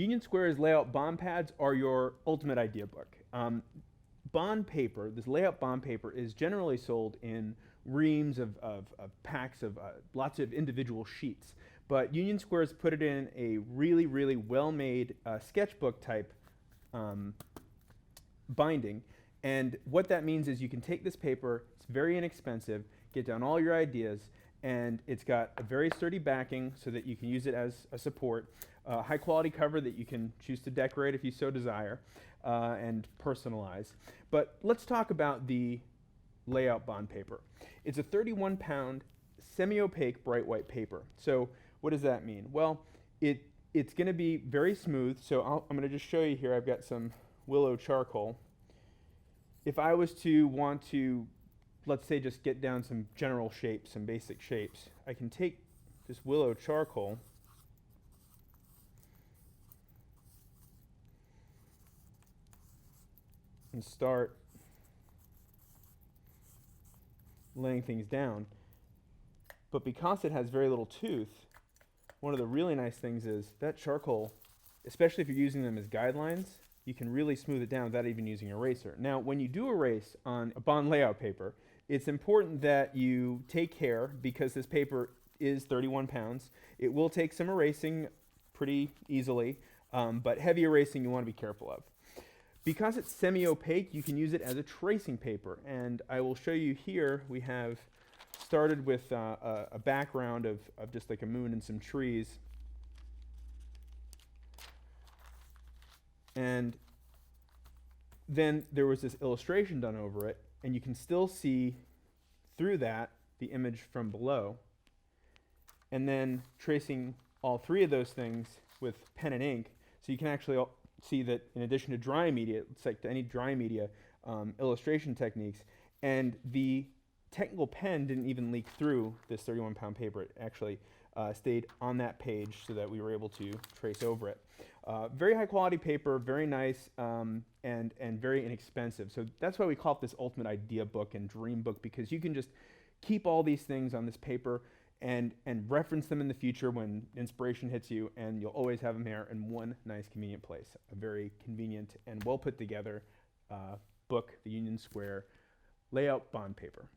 Union Square's layout bond pads are your ultimate idea book. Bond paper, this layout bond paper, is generally sold in reams of packs of lots of individual sheets. But Union Square's put it in a really, really well-made sketchbook type binding. And what that means is you can take this paper, it's very inexpensive, get down all your ideas, and it's got a very sturdy backing so that you can use it as a support, high quality cover that you can choose to decorate if you so desire, and personalize. But let's talk about the layout bond paper. It's a 31-pound semi-opaque bright white paper. So what does that mean? Well, it's going to be very smooth. So I'm going to just show you here. I've got some Willow Charcoal. If I was to want to, let's say, just get down some general shapes, some basic shapes, I can take this Willow Charcoal and start laying things down. But because it has very little tooth, one of the really nice things is that charcoal, especially if you're using them as guidelines, you can really smooth it down without even using an eraser. Now, when you do erase on a bond layout paper, it's important that you take care, because this paper is 31 pounds. It will take some erasing pretty easily, but heavy erasing you want to be careful of. Because it's semi-opaque, you can use it as a tracing paper. And I will show you here, we have started with a background of just like a moon and some trees. And then there was this illustration done over it, and you can still see through that the image from below. And then tracing all three of those things with pen and ink, so you can actually see that in addition to dry media, it's like any dry media illustration techniques, and the technical pen didn't even leak through this 31-pound paper. It actually stayed on that page so that we were able to trace over it. Very high quality paper, very nice, and very inexpensive. So that's why we call it this ultimate idea book and dream book, because you can just keep all these things on this paper and reference them in the future when inspiration hits you, and you'll always have them there in one nice convenient place. A very convenient and well put together book, the Union Square layout bond paper.